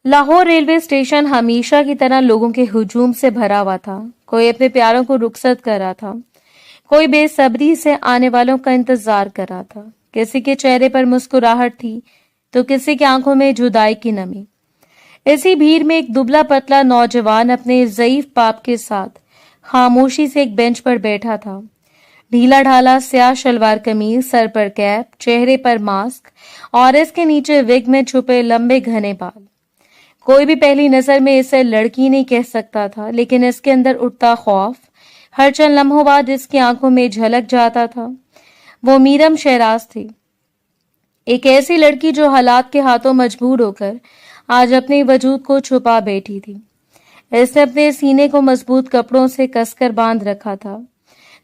Lahore railway station ہمیشہ کی طرح لوگوں کے ہجوم سے بھرا ہوا تھا۔ کوئی اپنے پیاروں کو رخصت کر رہا تھا، کوئی بے صبری سے آنے والوں کا انتظار کر رہا تھا۔ کسی کے چہرے پر مسکراہٹ تھی تو کسی کی آنکھوں میں جدائی کی نمی۔ اسی بھیڑ میں ایک دبلا پتلا نوجوان اپنے ضعیف باپ کے ساتھ خاموشی سے ایک بینچ پر بیٹھا تھا۔ ڈھیلا ڈھالا سیاہ شلوار قمیض، سر پر کیپ، چہرے پر ماسک اور اس کے نیچے وگ میں چھپے لمبے گھنے بال۔ کوئی بھی پہلی نظر میں اسے لڑکی نہیں کہہ سکتا تھا، لیکن اس کے اندر اٹھتا خوف ہر چند لمحوں بعد اس کی آنکھوں میں جھلک جاتا تھا۔ وہ میرم شہراز تھی، ایک ایسی لڑکی جو حالات کے ہاتھوں مجبور ہو کر آج اپنے وجود کو چھپا بیٹھی تھی۔ اس نے اپنے سینے کو مضبوط کپڑوں سے کس کر باندھ رکھا تھا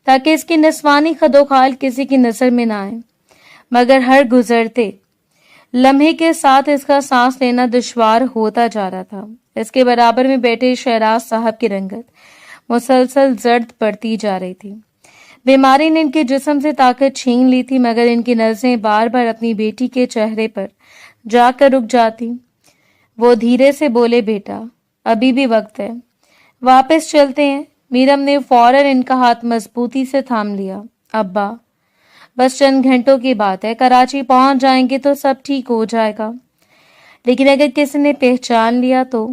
تاکہ اس کی نسوانی خدوخال کسی کی نظر میں نہ آئے، مگر ہر گزرتے لمحے کے ساتھ اس کا سانس لینا دشوار ہوتا جا رہا تھا۔ اس کے برابر میں بیٹھے شہراز صاحب کی رنگت مسلسل زرد پڑتی جا رہی تھی۔ بیماری نے ان کے جسم سے طاقت چھین لی تھی، مگر ان کی نظریں بار بار اپنی بیٹی کے چہرے پر جا کر رک جاتی۔ وہ دھیرے سے بولے، بیٹا ابھی بھی وقت ہے، واپس چلتے ہیں۔ میرم نے فوراً ان کا ہاتھ مضبوطی سے تھام لیا۔ ابا بس چند گھنٹوں کی بات ہے، کراچی پہنچ جائیں گے تو سب ٹھیک ہو جائے گا۔ لیکن اگر کسی نے پہچان لیا تو؟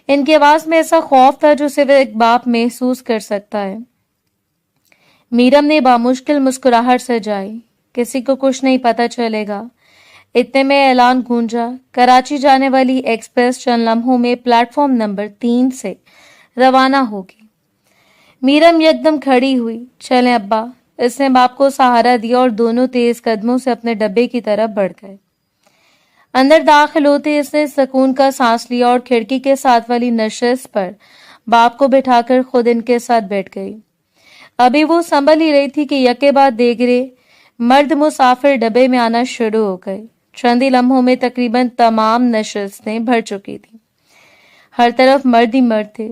ان کی آواز میں ایسا خوف تھا جو صرف ایک باپ محسوس کر سکتا ہے۔ میرم نے بامشکل مسکراہٹ سجائی، کسی کو کچھ نہیں پتہ چلے گا۔ اتنے میں اعلان گونجا، کراچی جانے والی ایکسپریس چند لمحوں میں پلیٹ فارم نمبر 3 سے روانہ ہوگی۔ میرم یکدم کھڑی ہوئی۔ چلیں ابا، اس نے باپ کو سہارا دیا اور دونوں تیز قدموں سے اپنے ڈبے کی طرف بڑھ گئے۔ اندر داخل ہوتے اس نے سکون کا سانس لیا اور کھڑکی کے ساتھ والی نشست پر باپ کو بٹھا کر خود ان کے ساتھ بیٹھ گئی۔ ابھی وہ سنبھل ہی رہی تھی کہ یکے بعد دیگرے مرد مسافر ڈبے میں آنا شروع ہو گئے۔ چند ہی لمحوں میں تقریباً تمام نشستیں بھر چکی تھیں، ہر طرف مرد ہی مرد تھے۔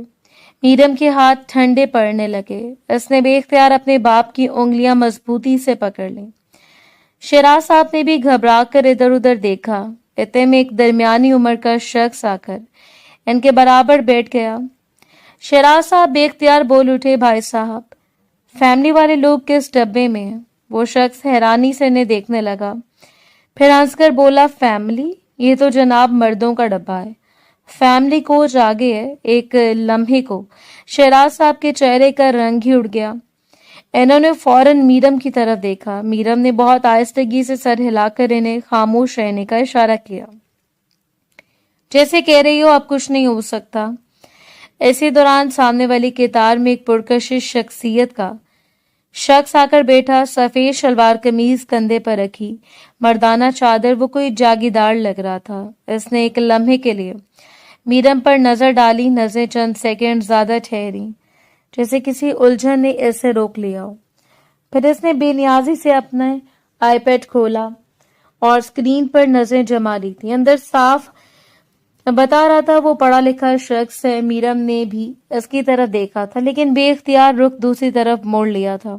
میرم کے ہاتھ ٹھنڈے پڑنے لگے، اس نے بے اختیار اپنے باپ کی انگلیاں مضبوطی سے پکڑ لیں۔ شہراز صاحب نے بھی گھبرا کر ادھر ادھر دیکھا۔ اتنے میں ایک درمیانی عمر کا شخص آ کر ان کے برابر بیٹھ گیا۔ شہراز صاحب بے اختیار بول اٹھے، بھائی صاحب فیملی والے لوگ کس ڈبے میں ہیں؟ وہ شخص حیرانی سے انہیں دیکھنے لگا، پھر ہنس کر بولا، فیملی؟ یہ تو جناب مردوں کا ڈبہ ہے، فیملی کوچ آگے ہے۔ ایک لمحے کو شہراز صاحب کے چہرے کا رنگ ہی اڑ گیا۔ انہوں نے فوراً میرم کی طرف دیکھا۔ میرم نے بہت آہستگی سے سر ہلا کر انہیں خاموش رہنے کا اشارہ کیا، جیسے کہہ رہی ہو اب کچھ نہیں ہو سکتا۔ اسی دوران سامنے والی قطار میں ایک پرکشش شخصیت کا شخص آ کر بیٹھا، سفید شلوار قمیض کندھے پر رکھی، مردانہ چادر، وہ کوئی جاگیردار لگ رہا تھا۔ اس نے ایک لمحے کے لیے میرم پر نظر ڈالی، نظریں چند سیکنڈ زیادہ ٹھہری، جیسے کسی الجھن نے اسے روک لیا ہو۔ پھر اس نے بے نیازی سے اپنا آئی پیڈ کھولا اور اسکرین پر نظریں جما لی تھی۔ اندر صاف بتا رہا تھا وہ پڑھا لکھا شخص ہے۔ میرم نے بھی اس کی طرف دیکھا تھا، لیکن بے اختیار رخ دوسری طرف موڑ لیا تھا۔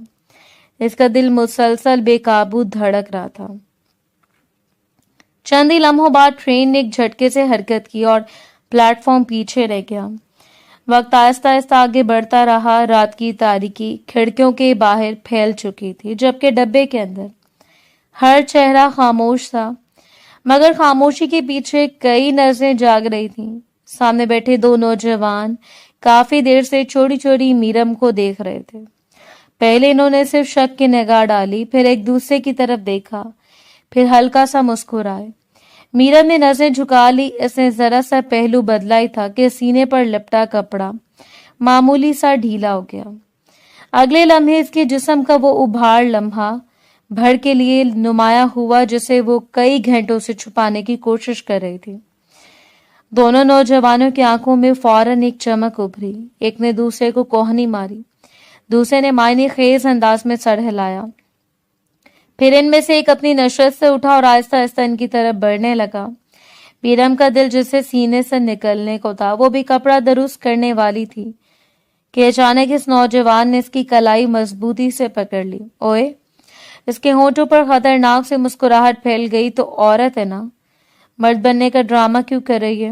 اس کا دل مسلسل بے قابو دھڑک رہا تھا۔ چند ہی لمحوں بعد ٹرین نے ایک جھٹکے سے حرکت کی اور پلیٹ فارم پیچھے رہ گیا۔ وقت آہستہ آہستہ آگے بڑھتا رہا۔ رات کی تاریکی کھڑکیوں کے باہر پھیل چکی تھی، جبکہ ڈبے کے اندر ہر چہرہ خاموش تھا، مگر خاموشی کے پیچھے کئی نظریں جاگ رہی تھیں۔ سامنے بیٹھے دو نوجوان کافی دیر سے چوری چوری میرم کو دیکھ رہے تھے۔ پہلے انہوں نے صرف شک کی نگاہ ڈالی، پھر ایک دوسرے کی طرف دیکھا، پھر ہلکا سا مسکرائے۔ میرم نے نظریں جھکا لی۔ اس نے ذرا سا پہلو بدلا ہی تھا کہ سینے پر لپٹا کپڑا معمولی سا ڈھیلا ہو گیا۔ اگلے لمحے اس کے جسم کا وہ ابھار لمحہ بھر کے لیے نمایاں ہوا جسے وہ کئی گھنٹوں سے چھپانے کی کوشش کر رہی تھی۔ دونوں نوجوانوں کی آنکھوں میں فوراً ایک چمک ابھری، ایک نے دوسرے کو کوہنی ماری، دوسرے نے معنی خیز انداز میں سر ہلایا۔ پھر ان میں سے ایک اپنی نشست سے اٹھا اور آہستہ آہستہ ان کی طرف بڑھنے لگا۔ میرم کا دل جسے سینے سے نکلنے کو تھا، وہ بھی کپڑا درست کرنے والی تھی کہ اچانک اس نوجوان نے اس کی کلائی مضبوطی سے پکڑ لی۔ اوئے! اس کے ہونٹوں پر خطرناک سے مسکراہٹ پھیل گئی۔ تو عورت ہے نا، مرد بننے کا ڈرامہ کیوں کر رہی ہے؟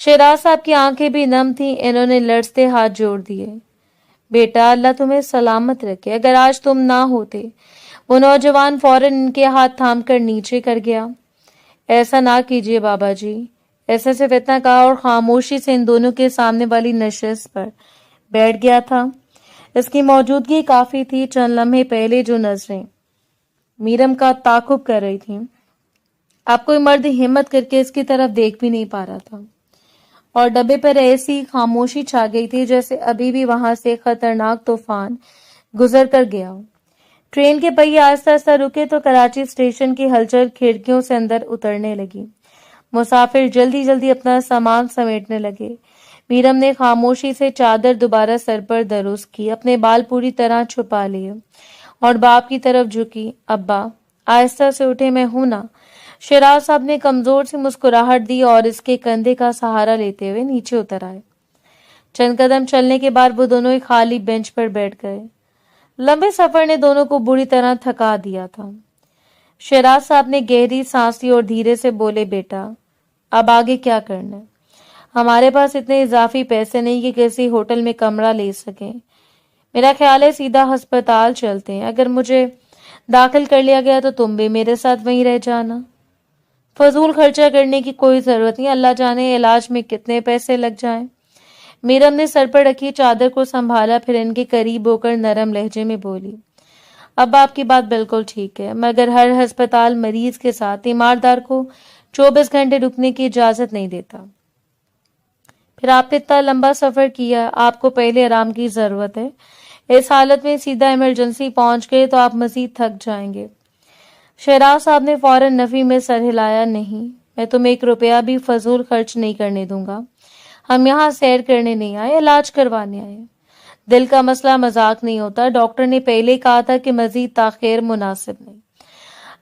شیراز صاحب کی آنکھیں بھی نم تھیں. انہوں نے لرزتے ہاتھ جوڑ دیے. بیٹا اللہ تمہیں سلامت رکھے. اگر آج تم نہ ہوتے. وہ نوجوان فوراً ان کے ہاتھ تھام کر نیچے کر گیا. ایسا نہ کیجیے بابا جی. ایسا صرف اتنا کہا اور خاموشی سے ان دونوں کے سامنے والی نشست پر بیٹھ گیا تھا. اس کی موجودگی کافی تھی. چند لمحے پہلے جو نظریں میرم کا تعاقب کر رہی تھیں، اب کوئی مرد ہمت کر کے اس کی طرف دیکھ بھی نہیں پا رہا تھا، اور ڈبے پر ایسی خاموشی چھا گئی تھی جیسے ابھی بھی وہاں سے خطرناک طوفان گزر کر گیا ہو. ٹرین کے پہیے آہستہ آہستہ رکے تو کراچی اسٹیشن کی ہلچل کھڑکیوں سے اندر اترنے لگی. مسافر جلدی جلدی اپنا سامان سمیٹنے لگے. میرم نے خاموشی سے چادر دوبارہ سر پر درست کی، اپنے بال پوری طرح چھپا لیے اور باپ کی طرف جھکی. ابا آہستہ سے اٹھے، میں ہوں نا. شیراز صاحب نے کمزور سی مسکراہٹ دی اور اس کے کندھے کا سہارا لیتے ہوئے نیچے اتر آئے. چند قدم چلنے کے بعد وہ دونوں ایک خالی بینچ پر بیٹھ گئے. لمبے سفر نے دونوں کو بری طرح تھکا دیا تھا. شیراز صاحب نے گہری سانس لی اور دھیرے سے بولے، بیٹا اب آگے کیا کرنا ہے؟ ہمارے پاس اتنے اضافی پیسے نہیں کہ کسی ہوٹل میں کمرہ لے سکیں. میرا خیال ہے سیدھا ہسپتال چلتے ہیں. اگر مجھے داخل کر لیا گیا تو تم بھی میرے ساتھ وہیں رہ جانا. فضول خرچہ کرنے کی کوئی ضرورت نہیں. اللہ جانے علاج میں کتنے پیسے لگ جائیں. میرم نے سر پر رکھی چادر کو سنبھالا، پھر ان کے قریب ہو کر نرم لہجے میں بولی، اب آپ کی بات بالکل ٹھیک ہے، مگر ہر ہسپتال مریض کے ساتھ تیماردار کو 24 گھنٹے رکنے کی اجازت نہیں دیتا. پھر آپ نے اتنا لمبا سفر کیا، آپ کو پہلے آرام کی ضرورت ہے. اس حالت میں سیدھا ایمرجنسی پہنچ گئے تو آپ مزید تھک جائیں گے. شیراز صاحب نے فوراً نفی میں سر ہلایا. نہیں، میں تمہیں 1 روپیہ بھی فضول خرچ نہیں کرنے دوں گا. ہم یہاں سیر کرنے نہیں آئے، علاج کروانے آئے. دل کا مسئلہ مذاق نہیں ہوتا. ڈاکٹر نے پہلے کہا تھا کہ مزید تاخیر مناسب نہیں.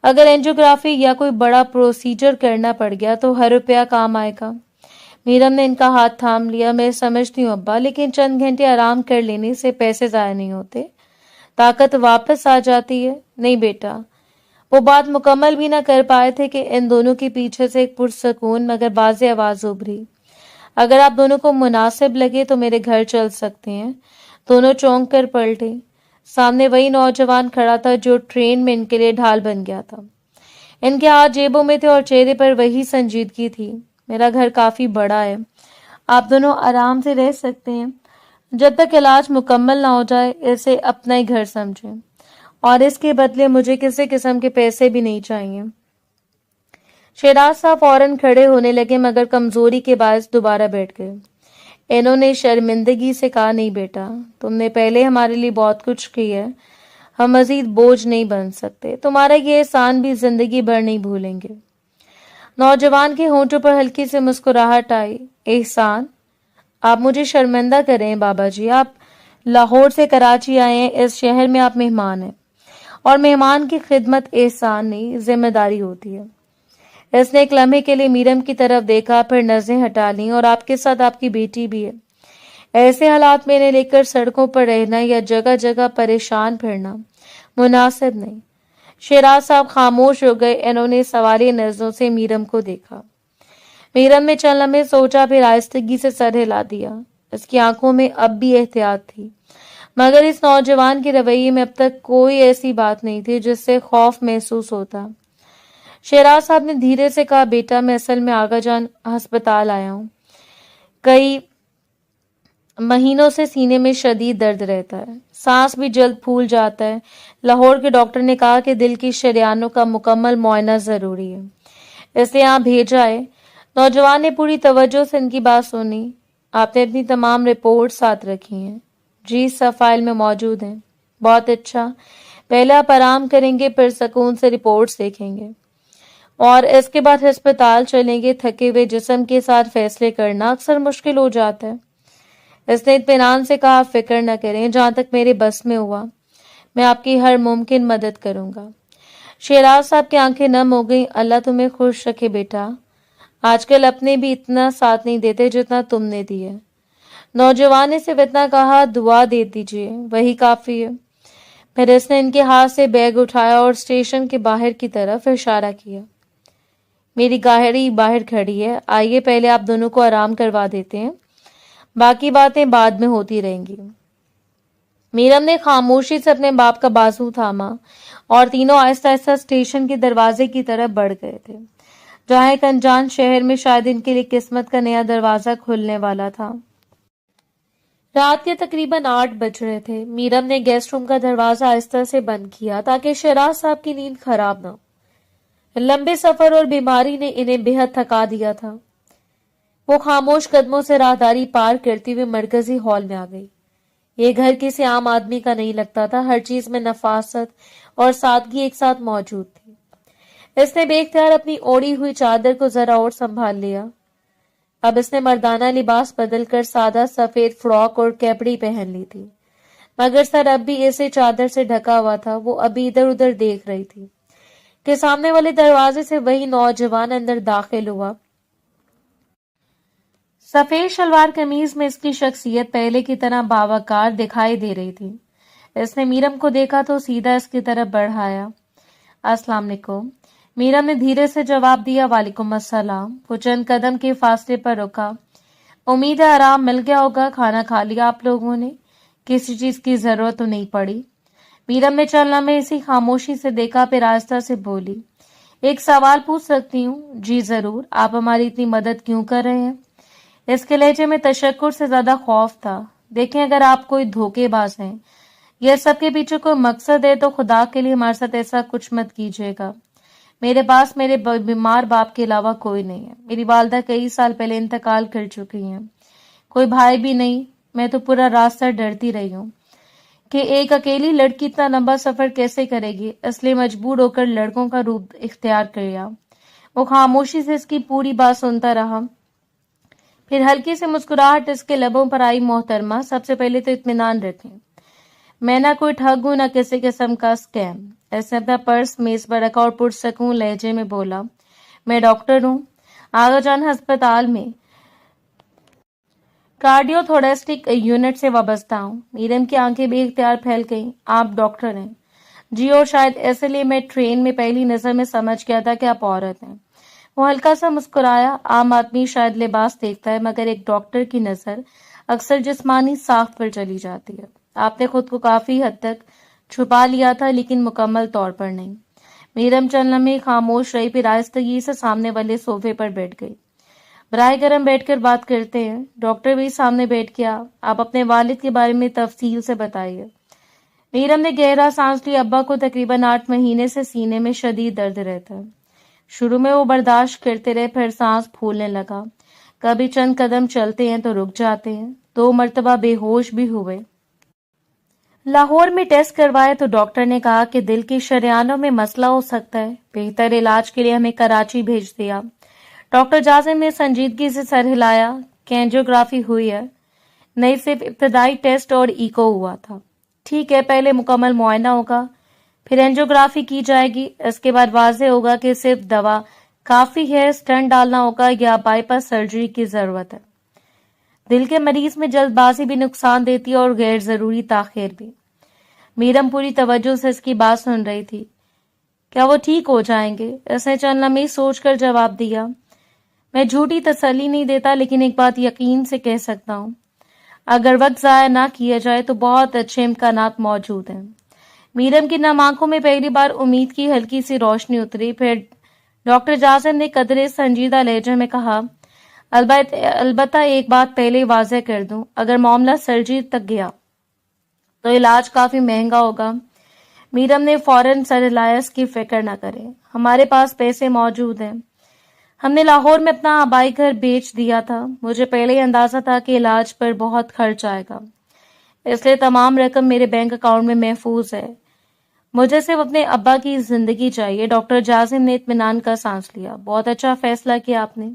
اگر اینجیوگرافی یا کوئی بڑا پروسیجر کرنا پڑ گیا تو ہر روپیہ کام آئے گا. میرم نے ان کا ہاتھ تھام لیا. میں سمجھتی ہوں ابا، لیکن چند گھنٹے آرام کر لینے سے پیسے ضائع نہیں ہوتے، طاقت واپس آ جاتی ہے. نہیں بیٹا. وہ بات مکمل بھی نہ کر پائے تھے کہ ان دونوں کے پیچھے سے ایک پرسکون مگر واضح آواز ابھری. اگر آپ دونوں کو مناسب لگے تو میرے گھر چل سکتے ہیں. دونوں چونک کر پلٹے. سامنے وہی نوجوان کھڑا تھا جو ٹرین میں ان کے لیے ڈھال بن گیا تھا. ان کے ہاتھ جیبوں میں تھے اور چہرے پر وہی سنجیدگی تھی. میرا گھر کافی بڑا ہے، آپ دونوں آرام سے رہ سکتے ہیں. جب تک علاج مکمل نہ ہو جائے اسے اپنا ہی گھر سمجھیں، اور اس کے بدلے مجھے کسی قسم کے پیسے بھی نہیں چاہیے. شیراز صاحب فوراً کھڑے ہونے لگے مگر کمزوری کے باعث دوبارہ بیٹھ گئے. انہوں نے شرمندگی سے کہا، نہیں بیٹا، تم نے پہلے ہمارے لیے بہت کچھ کیا ہے، ہم مزید بوجھ نہیں بن سکتے. تمہارا یہ احسان بھی زندگی بھر نہیں بھولیں گے. نوجوان کے ہونٹوں پر ہلکی سے مسکراہٹ آئی. احسان؟ آپ مجھے شرمندہ کر رہے ہیں بابا جی. آپ لاہور سے کراچی آئے ہیں، اس شہر میں آپ مہمان ہیں، اور مہمان کی خدمت احسان نہیں ذمہ داری ہوتی ہے. اس نے ایک لمحے کے لیے میرم کی طرف دیکھا، پھر نظریں ہٹا لیں. اور آپ کے ساتھ آپ کی بیٹی بھی ہے. ایسے حالات میں انہیں لے کر سڑکوں پر رہنا یا جگہ جگہ پریشان پھرنا مناسب نہیں. شیراز صاحب خاموش ہو گئے. انہوں نے سوالیہ نظروں سے میرم کو دیکھا. میرم نے چند لمحے سوچا، پھر آہستگی سے سر ہلا دیا. اس کی آنکھوں میں اب بھی احتیاط تھی، مگر اس نوجوان کے رویے میں اب تک کوئی ایسی بات نہیں تھی جس سے خوف محسوس ہوتا. شیراز صاحب نے دھیرے سے کہا، بیٹا میں اصل میں آغا جان ہسپتال آیا ہوں. کئی مہینوں سے سینے میں شدید درد رہتا ہے، سانس بھی جلد پھول جاتا ہے. لاہور کے ڈاکٹر نے کہا کہ دل کی شریانوں کا مکمل معائنہ ضروری ہے، اس لیے یہاں بھیجا ہے. نوجوان نے پوری توجہ سے ان کی بات سنی. آپ نے اپنی تمام رپورٹ ساتھ رکھی ہیں؟ جی سب فائل میں موجود ہیں. بہت اچھا. پہلے آپ آرام کریں گے، پھر سکون سے رپورٹس دیکھیں گے، اور اس کے بعد ہسپتال چلیں گے. تھکے ہوئے جسم کے ساتھ فیصلے کرنا اکثر مشکل ہو جاتا ہے. اس نے اطمینان سے کہا، آپ فکر نہ کریں، جہاں تک میرے بس میں ہوا میں آپ کی ہر ممکن مدد کروں گا. شیراز صاحب کی آنکھیں نم ہو گئیں. اللہ تمہیں خوش رکھے بیٹا. آج کل اپنے بھی اتنا ساتھ نہیں دیتے جتنا تم نے دی ہے. نوجوان نے صرف اتنا کہا، دعا دے دیجیے، وہی کافی ہے. پھر اس نے ان کے ہاتھ سے بیگ اٹھایا اور اسٹیشن کے باہر کی طرف اشارہ کیا. میری گاڑی باہر کھڑی ہے، آئیے پہلے آپ دونوں کو آرام کروا دیتے ہیں، باقی باتیں بعد میں ہوتی رہیں گی۔ میرم نے خاموشی سے اپنے باپ کا بازو تھاما اور تینوں آہستہ آہستہ اسٹیشن کے دروازے کی طرف بڑھ گئے تھے، جہاں ایک انجان شہر میں شاید ان کے لیے قسمت کا نیا دروازہ کھلنے والا تھا۔ رات کے تقریباً 8 بج رہے تھے۔ میرم نے گیسٹ روم کا دروازہ آہستہ سے بند کیا تاکہ شہراز صاحب کی نیند خراب نہ ہو۔ لمبے سفر اور بیماری نے انہیں بے حد تھکا دیا تھا۔ وہ خاموش قدموں سے راہداری پار کرتی ہوئے مرکزی ہال میں آ گئی۔ یہ گھر کسی عام آدمی کا نہیں لگتا تھا، ہر چیز میں نفاست اور سادگی ایک ساتھ موجود تھی۔ اس نے بے اختیار اپنی اوڑھی ہوئی چادر کو ذرا اور سنبھال لیا۔ اب اس نے مردانہ لباس بدل کر سادہ سفید فراک اور کیپڑی پہن لی تھی، مگر سر اب بھی اسے چادر سے ڈھکا ہوا تھا۔ وہ ابھی ادھر ادھر دیکھ رہی تھی کہ سامنے والے دروازے سے وہی نوجوان اندر داخل ہوا۔ سفید شلوار قمیض میں اس کی شخصیت پہلے کی طرح باوقار دکھائی دے رہی تھی۔ اس نے میرم کو دیکھا تو سیدھا اس کی طرف بڑھایا۔ السلام علیکم۔ میرم نے دھیرے سے جواب دیا، وعلیکم السلام۔ وہ چند قدم کے فاصلے پر رکا۔ امید ہے آرام مل گیا ہوگا، کھانا کھا لیا آپ لوگوں نے؟ کسی چیز کی ضرورت تو نہیں پڑی؟ میرم نے چند لمحے اسی خاموشی سے دیکھا، پھر آہستہ سے بولی، ایک سوال پوچھ سکتی ہوں؟ جی ضرور۔ آپ ہماری اتنی مدد کیوں کر رہے ہیں؟ اس کے لہجے میں تشکر سے زیادہ خوف تھا۔ دیکھیں، اگر آپ کوئی دھوکے باز ہیں، یہ سب کے پیچھے کوئی مقصد ہے تو خدا کے لیے ہمارے ساتھ ایسا کچھ مت کیجیے گا۔ میرے پاس میرے بیمار باپ کے علاوہ کوئی نہیں ہے۔ میری والدہ کئی سال پہلے انتقال کر چکی ہیں، کوئی بھائی بھی نہیں۔ میں تو پورا راستہ ڈرتی رہی ہوں کہ ایک اکیلی لڑکی اتنا لمبا سفر کیسے کرے گی، اس لیے مجبور ہو کر لڑکوں کا روپ اختیار کیا۔ وہ خاموشی سے اس کی پوری بات سنتا رہا، پھر ہلکی سے مسکراہٹ اس کے لبوں پر آئی، محترمہ سب سے پہلے تو اطمینان رکھیں، میں نہ کوئی ٹھگ ہوں نہ کسی قسم کا اسکیم۔ اس نے اپنا پرس میز پر رکھا اور پرسکون لہجے میں بولا، میں ڈاکٹر ہوں، آغا جان ہسپتال میں کارڈیو تھوریسٹک یونٹ سے وابستہ ہوں۔ میرم کی آنکھیں بے اختیار پھیل گئیں۔ آپ ڈاکٹر ہیں؟ جی، اور شاید اس لیے میں ٹرین میں پہلی نظر میں سمجھ گیا تھا کہ آپ عورت ہیں۔ وہ ہلکا سا مسکرایا۔ عام آدمی شاید لباس دیکھتا ہے، مگر ایک ڈاکٹر کی نظر اکثر جسمانی ساخت پر چلی جاتی ہے۔ آپ نے خود کو کافی حد تک چھپا لیا تھا، لیکن مکمل طور پر نہیں۔ میرم چند لمحے خاموش رہی، پھر آہستگی سے سامنے والے صوفے پر بیٹھ گئی۔ براہ کرم بیٹھ کر بات کرتے ہیں۔ ڈاکٹر بھی سامنے بیٹھ گیا۔ آپ اپنے والد کے بارے میں تفصیل سے بتائیے۔ میرم نے گہرا سانس لی۔ ابا کو تقریباً 8 مہینے سے سینے میں شدید درد رہتا ہے۔ شروع میں وہ برداشت کرتے رہے، پھر سانس پھولنے لگا، کبھی چند قدم چلتے ہیں تو رک جاتے ہیں، 2 مرتبہ بے ہوش بھی ہوئے۔ لاہور میں ٹیسٹ کروائے تو ڈاکٹر نے کہا کہ دل کی شریانوں میں مسئلہ ہو سکتا ہے، بہتر علاج کے لیے ہمیں کراچی بھیج دیا۔ ڈاکٹر جازم نے سنجیدگی سے سر ہلایا کہ اینجیوگرافی ہوئی ہے، نہیں صرف ابتدائی ٹیسٹ اور ایکو ہوا تھا۔ ٹھیک ہے، پہلے مکمل معائنہ ہوگا، پھر اینجیوگرافی کی جائے گی، اس کے بعد واضح ہوگا کہ صرف دوا کافی ہے، اسٹنٹ ڈالنا ہوگا یا بائی پاس سرجری کی ضرورت ہے۔ دل کے مریض میں جلد بازی بھی نقصان دیتی ہے اور غیر ضروری تاخیر بھی۔ میرم پوری توجہ سے اس کی بات سن رہی تھی۔ کیا وہ ٹھیک ہو جائیں گے؟ اس نے چند لمحے سوچ کر جواب دیا، میں جھوٹی تسلی نہیں دیتا، لیکن ایک بات یقین سے کہہ سکتا ہوں، اگر وقت ضائع نہ کیا جائے تو بہت اچھے امکانات موجود ہیں۔ میرم کی نم آنکھوں میں پہلی بار امید کی ہلکی سی روشنی اتری۔ پھر ڈاکٹر جازم نے قدرے سنجیدہ لہجے میں کہا، البتہ ایک بات پہلے واضح کر دوں، اگر معاملہ سرجری تک گیا تو علاج کافی مہنگا ہوگا۔ میرم نے فوراً سر ہلایا، اس کی فکر نہ کریں، ہمارے پاس پیسے موجود ہیں، ہم نے لاہور میں اپنا آبائی گھر بیچ دیا تھا، مجھے پہلے ہی اندازہ تھا کہ علاج پر بہت خرچ آئے گا، اس لیے تمام رقم میرے بینک اکاؤنٹ میں محفوظ ہے، مجھے صرف اپنے ابا کی زندگی چاہیے۔ ڈاکٹر جازم نے اطمینان کا سانس لیا، بہت اچھا فیصلہ کیا آپ نے۔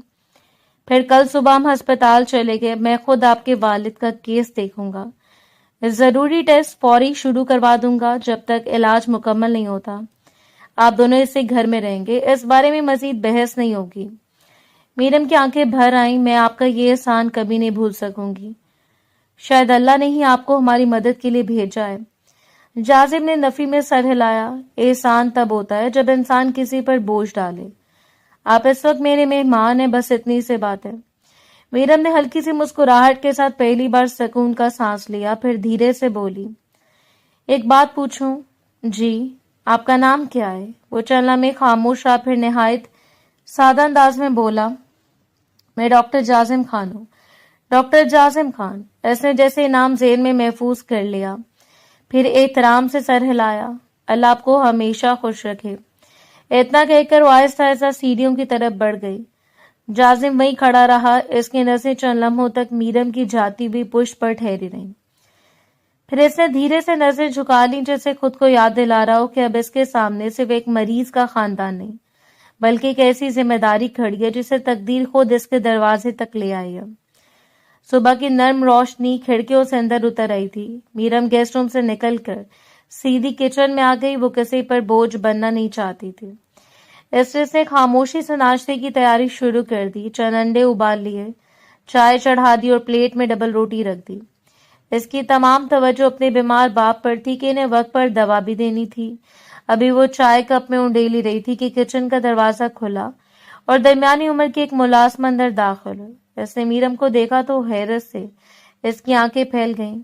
پھر کل صبح ہم ہسپتال چلے گئے، میں خود آپ کے والد کا کیس دیکھوں گا، ضروری ٹیسٹ فوری شروع کروا دوں گا، جب تک علاج مکمل نہیں ہوتا آپ دونوں اسے گھر میں رہیں گے، اس بارے میں مزید بحث نہیں ہوگی۔ میرم کی آنکھیں بھر آئیں، میں آپ کا یہ احسان کبھی نہیں بھول سکوں گی، شاید اللہ نے ہی آپ کو ہماری مدد کے لیے بھیجا ہے۔ جازم نے نفی میں سر ہلایا، احسان تب ہوتا ہے جب انسان کسی پر بوجھ ڈالے، آپ اس وقت میرے مہمان ہیں، بس اتنی سی بات ہے۔ میرم نے ہلکی سی مسکراہٹ کے ساتھ پہلی بار سکون کا سانس لیا، پھر دھیرے سے بولی، ایک بات پوچھوں؟ جی۔ آپ کا نام کیا ہے؟ وہ چند لمحے خاموش رہا، پھر نہایت سادہ انداز میں بولا، میں ڈاکٹر جازم خان ہوں۔ ڈاکٹر جازم خان؟ اس نے جیسے نام ذہن میں محفوظ کر لیا، پھر احترام سے سر ہلایا۔ اللہ آپ کو ہمیشہ خوش رکھے۔ اتنا کہہ کر وہ آہستہ آہستہ سیڑھیوں کی طرف بڑھ گئی۔ جازم وہیں کھڑا رہا، اس کی نظریں چند لمحوں تک میرم کی جاتی ہوئی پشت پر ٹھہری رہیں، پھر اس نے دھیرے سے نظریں جھکا لیں، جیسے خود کو یاد دلا رہا ہو کہ اب اس کے سامنے صرف ایک مریض کا خاندان نہیں، بلکہ ایک ایسی ذمہ داری کھڑی ہے جسے تقدیر خود اس کے دروازے تک لے آئی ہے۔ صبح کی نرم روشنی کھڑکیوں سے اندر اتر آئی تھی۔ میرم گیسٹ روم سے نکل کر سیدھی کچن میں آ گئی۔ وہ کسی پر بوجھ بننا نہیں چاہتی تھی، اس لیے اس نے خاموشی سے ناشتے کی تیاری شروع کر دی۔ چند انڈے ابال لیے، چائے چڑھا دی اور پلیٹ میں ڈبل روٹی رکھ دی۔ اس کی تمام توجہ اپنے بیمار باپ پر تھی کہ انہیں وقت پر دوا بھی دینی تھی۔ ابھی وہ چائے کپ میں انڈیلی رہی تھی کہ کچن کا دروازہ کھلا اور درمیانی عمر کی ایک ملازمہ اندر داخل ہوئی۔ اس نے میرم کو دیکھا تو حیرت سے اس کی آنکھیں پھیل گئیں۔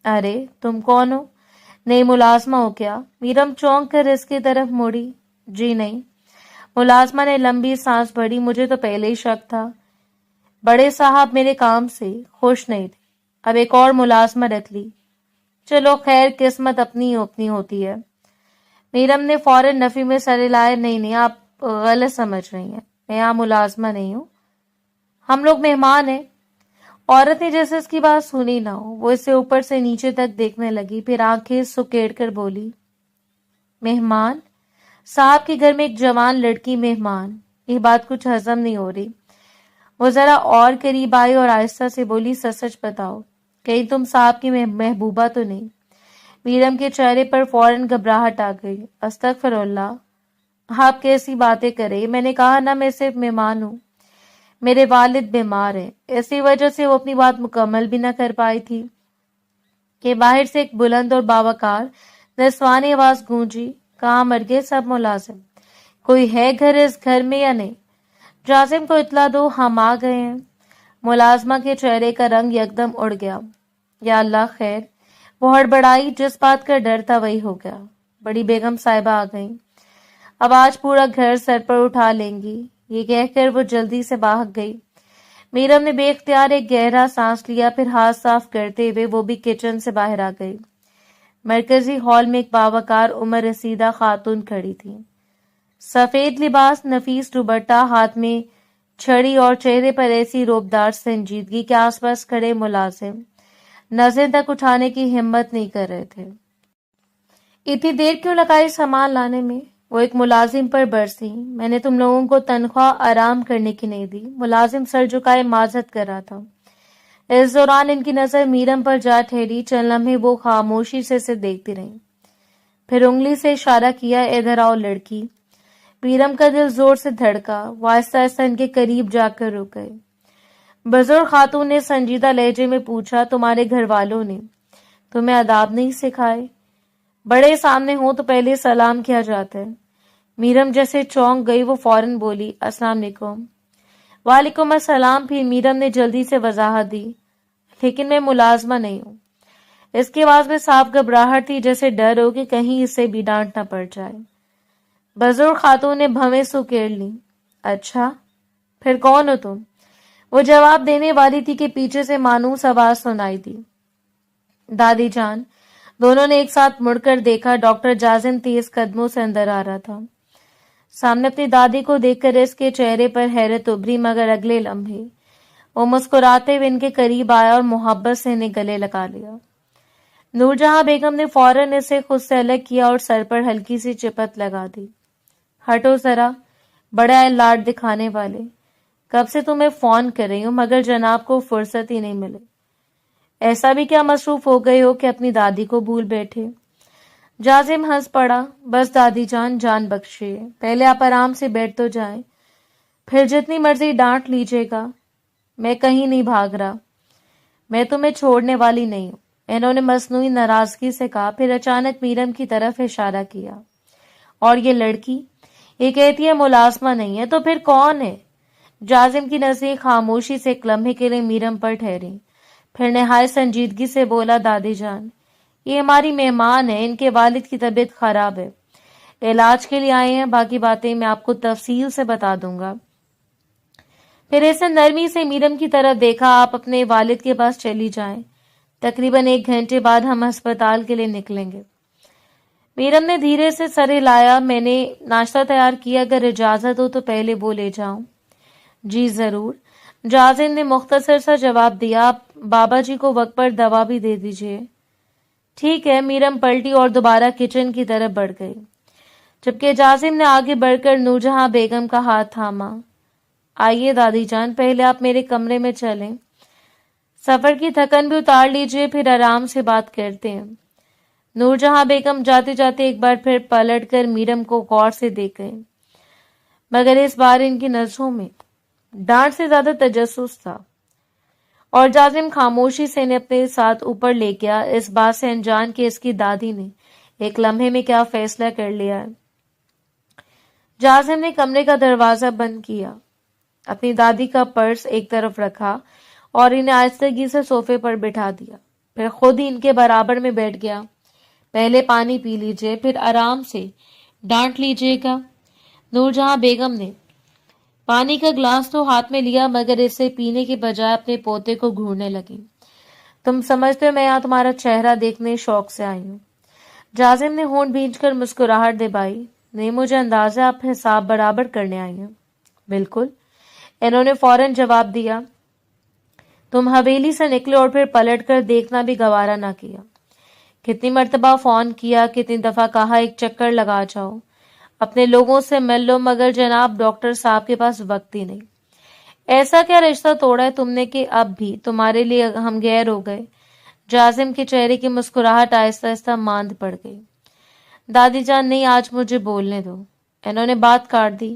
ارے تم کون ہو؟ نئی ملازمہ ہو کیا؟ میرم چونک کر اس کی طرف مڑی۔ جی نہیں۔ ملازمہ نے لمبی سانس بھری، مجھے تو پہلے ہی شک تھا۔ بڑے صاحب میرے کام سے خوش نہیں تھے، اب ایک اور ملازمہ رکھ لی۔ چلو خیر، قسمت اپنی اپنی ہوتی ہے۔ میرم نے فوراً نفی میں سر ہلایا۔ نہیں، آپ غلط سمجھ رہی ہیں، میں یہاں ملازمہ نہیں ہوں، ہم لوگ مہمان ہیں۔ عورت نے جیسے اس کی بات سنی نہ ہو، وہ اسے اوپر سے نیچے تک دیکھنے لگی، پھر آنکھیں سکیڑ کر بولی، مہمان؟ صاحب کے گھر میں ایک جوان لڑکی مہمان؟ یہ بات کچھ ہضم نہیں ہو رہی۔ وہ ذرا اور قریب آئی اور آہستہ سے بولی، سچ سچ بتاؤ، کہیں تم صاحب کی محبوبہ تو نہیں؟ میرم کے چہرے پر فوراً گھبراہٹ آ گئی۔ استغفر اللہ، آپ کیسی باتیں کرے؟ میں نے کہا نا، میں صرف مہمان ہوں، میرے والد بیمار ہیں، اسی وجہ سے وہ اپنی بات مکمل بھی نہ کر پائی تھی کہ باہر سے ایک بلند اور باوقار نسوانی آواز گونجی، کہاں مر گئے سب ملازم؟ کوئی ہے اس گھر میں یا نہیں؟ جازم کو اطلاع دو، ہم آ گئے ہیں۔ ملازمہ کے چہرے کا رنگ یکدم اڑ گیا۔ یا اللہ خیر، وہ ہڑبڑائی، جس بات کا ڈر تھا وہی ہو گیا۔ بڑی بیگم صاحبہ آ گئیں، اب آج پورا گھر سر پر اٹھا لیں گی، یہ کہہ کر وہ جلدی سے بھاگ گئی۔ میرم نے بے اختیار ایک گہرا سانس لیا، پھر ہاتھ صاف کرتے ہوئے وہ بھی کچن سے باہر آ گئی۔ مرکزی ہال میں ایک باوقار عمر رسیدہ خاتون کھڑی تھی، سفید لباس، نفیس دوپٹہ، ہاتھ میں چھڑی اور چہرے پر ایسی روبدار سنجیدگی کہ آس پاس کھڑے ملازم نظریں تک اٹھانے کی ہمت نہیں کر رہے تھے۔ اتنی دیر کیوں لگائی سامان لانے میں؟ وہ ایک ملازم پر برسی۔ میں نے تم لوگوں کو تنخواہ آرام کرنے کی نہیں دی۔ ملازم سر جھکائے معذرت کر رہا تھا۔ اس دوران ان کی نظر میرم پر جا ٹھہری۔ چند لمحے وہ خاموشی سے اسے دیکھتی رہیں، پھر انگلی سے اشارہ کیا، ادھر آؤ لڑکی۔ میرم کا دل زور سے دھڑکا، وہ آہستہ آہستہ ان کے قریب جا کر رک گئے۔ بزرگ خاتون نے سنجیدہ لہجے میں پوچھا، تمہارے گھر والوں نے تمہیں آداب نہیں سکھائے؟ بڑے سامنے ہوں تو پہلے سلام کیا جاتا ہے۔ میرم جیسے چونک گئی، وہ فوراً بولی، السلام علیکم۔ وعلیکم السلام۔ پھر میرم نے جلدی سے وضاحت دی، لیکن میں ملازمہ نہیں ہوں۔ اس کی آواز میں صاف گھبراہٹ تھی، جیسے ڈر ہو کہ کہیں اسے بھی ڈانٹ نہ پڑ جائے۔ بزرگ خاتون نے بھویں سکیڑ لی۔ اچھا، پھر کون ہو تم؟ وہ جواب دینے والی تھی کہ پیچھے سے مانوس آواز سنائی دی، دادی جان۔ دونوں نے ایک ساتھ مڑ کر دیکھا۔ ڈاکٹر جازم تیز قدموں سے اندر آ رہا تھا۔ سامنے اپنی دادی کو دیکھ کر اس کے چہرے پر حیرت ابھری، مگر اگلے لمحے وہ مسکراتے ہوئے ان کے قریب آیا اور محبت سے انہیں گلے لگا لیا۔ نور جہاں بیگم نے فوراً اسے خود سے الگ کیا اور سر پر ہلکی سی چپت لگا دی۔ ہٹو ذرا، بڑا لاڈ دکھانے والے، کب سے تمہیں فون کر رہی ہوں مگر جناب کو فرصت ہی نہیں ملے۔ ایسا بھی کیا مصروف ہو گئے ہو کہ اپنی دادی کو بھول بیٹھے؟ جازم ہنس پڑا۔ بس دادی جان، جان بخشیے، پہلے آپ آرام سے بیٹھ تو جائیں، پھر جتنی مرضی ڈانٹ لیجیے گا، میں کہیں نہیں بھاگ رہا، میں تمہیں چھوڑنے والی نہیں ہوں، انہوں نے مصنوعی ناراضگی سے کہا، پھر اچانک میرم کی طرف اشارہ کیا۔ اور یہ لڑکی یہ کہتی ہے ملازمہ نہیں ہے، تو پھر کون ہے؟ جازم کی نظریں خاموشی سے ایک لمحے کے لیے میرم پر ٹھہری، پھر نہایت سنجیدگی سے بولا، دادی جان، یہ ہماری مہمان ہے، ان کے والد کی طبیعت خراب ہے، علاج کے لیے آئے ہیں، باقی باتیں میں آپ کو تفصیل سے بتا دوں گا۔ پھر اسے نرمی سے میرم کی طرف دیکھا، آپ اپنے والد کے پاس چلی جائیں، تقریباً 1 گھنٹے بعد ہم ہسپتال کے لیے نکلیں گے۔ میرم نے دھیرے سے سر ہلایا، میں نے ناشتہ تیار کیا، اگر اجازت ہو تو پہلے وہ لے جاؤں۔ جی ضرور، جازم نے مختصر سا جواب دیا، آپ بابا جی کو وقت پر دوا بھی دے دیجیے۔ ٹھیک ہے، میرم پلٹی اور دوبارہ کچن کی طرف بڑھ گئی، جبکہ جازم نے آگے بڑھ کر نورجہاں بیگم کا ہاتھ تھاما۔ آئیے دادی جان، پہلے آپ میرے کمرے میں چلیں، سفر کی تھکن بھی اتار لیجیے، پھر آرام سے بات کرتے ہیں۔ نورجہاں بیگم جاتے جاتے ایک بار پھر پلٹ کر میرم کو غور سے دیکھ گئے، مگر اس بار ان کی نظروں میں ڈانٹ سے زیادہ تجسس تھا، اور جازم خاموشی سے انہیں اپنے ساتھ اوپر لے گیا، اس بات سے انجان کہ اس کی دادی نے ایک لمحے میں کیا فیصلہ کر لیا ہے۔ جازم نے کمرے کا دروازہ بند کیا، اپنی دادی کا پرس ایک طرف رکھا اور انہیں آہستگی سے صوفے پر بٹھا دیا، پھر خود ہی ان کے برابر میں بیٹھ گیا۔ پہلے پانی پی لیجئے، پھر آرام سے ڈانٹ لیجئے گا۔ نورجہاں بیگم نے پانی کا گلاس تو ہاتھ میں لیا، مگر اسے پینے کے بجائے اپنے پوتے کو گھورنے لگی۔ تم سمجھتے ہو میں یہاں تمہارا چہرہ دیکھنے شوق سے آئی ہوں؟ جازم نے ہونٹ بھینچ کر مسکراہٹ دبائی۔ نہیں، مجھے اندازہ آپ حساب برابر کرنے آئی ہیں۔ بالکل، انہوں نے فوراً جواب دیا۔ تم حویلی سے نکلے اور پھر پلٹ کر دیکھنا بھی گوارا نہ کیا۔ کتنی مرتبہ فون کیا، کتنی دفعہ کہا ایک چکر لگا جاؤ، اپنے لوگوں سے مل لو، مگر جناب ڈاکٹر صاحب کے پاس وقت ہی نہیں۔ ایسا کیا رشتہ توڑا ہے تم نے کہ اب بھی تمہارے لیے ہم غیر ہو گئے؟ جازم کے چہرے کی مسکراہٹ آہستہ آہستہ ماند پڑ گئی۔ دادی جان نہیں، آج مجھے بولنے دو، انہوں نے بات کاٹ دی۔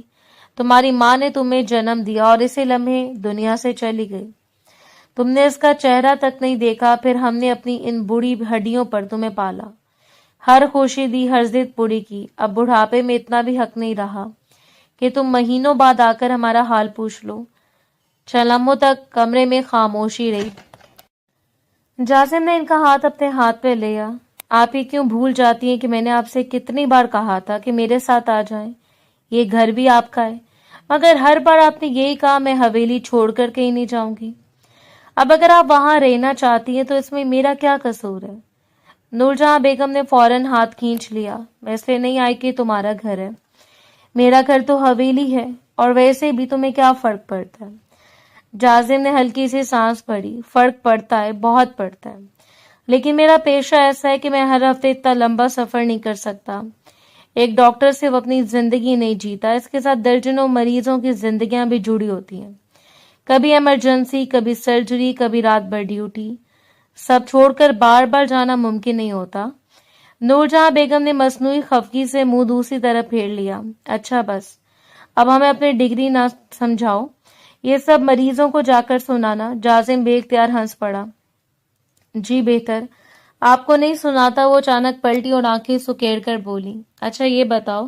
تمہاری ماں نے تمہیں جنم دیا اور اسی لمحے دنیا سے چلی گئی، تم نے اس کا چہرہ تک نہیں دیکھا، پھر ہم نے اپنی ان بوڑھی ہڈیوں پر تمہیں پالا، ہر خوشی دی، ہر ضد پوری کی، اب بڑھاپے میں اتنا بھی حق نہیں رہا کہ تم مہینوں بعد آ کر ہمارا حال پوچھ لو۔ چند لمحوں تک کمرے میں خاموشی رہی۔ جازم نے ان کا ہاتھ اپنے ہاتھ پہ لیا۔ آپ ہی کیوں بھول جاتی ہیں کہ میں نے آپ سے کتنی بار کہا تھا کہ میرے ساتھ آ جائیں، یہ گھر بھی آپ کا ہے، مگر ہر بار آپ نے یہی کہا میں حویلی چھوڑ کر کہیں نہیں جاؤں گی۔ اب اگر آپ وہاں رہنا چاہتی ہیں تو اس میں میرا کیا قصور ہے؟ نورجہاں بیگم نے فوراً ہاتھ کھینچ لیا۔ میں اس لیے نہیں آئی کہ تمہارا گھر ہے، میرا گھر تو حویلی ہے، اور ویسے بھی تمہیں کیا فرق پڑتا ہے؟ جازم نے ہلکی سی سانس بھری۔ فرق پڑتا ہے، بہت پڑتا ہے، لیکن میرا پیشہ ایسا ہے کہ میں ہر ہفتے اتنا لمبا سفر نہیں کر سکتا۔ ایک ڈاکٹر صرف اپنی زندگی نہیں جیتا، اس کے ساتھ درجنوں مریضوں کی زندگیاں بھی جڑی ہوتی ہیں، کبھی ایمرجنسی، کبھی سرجری، کبھی رات بھر ڈیوٹی، سب چھوڑ کر بار بار جانا ممکن نہیں ہوتا۔ نورجہاں بیگم نے مصنوعی خفگی سے منہ دوسری طرف پھیر لیا۔ اچھا بس، اب ہمیں اپنے ڈگری نہ سمجھاؤ، یہ سب مریضوں کو جا کر سنانا۔ جازم بے اختیار ہنس پڑا۔ جی بہتر، آپ کو نہیں سناتا۔ وہ اچانک پلٹی اور آنکھیں سکیڑ کر بولی، اچھا یہ بتاؤ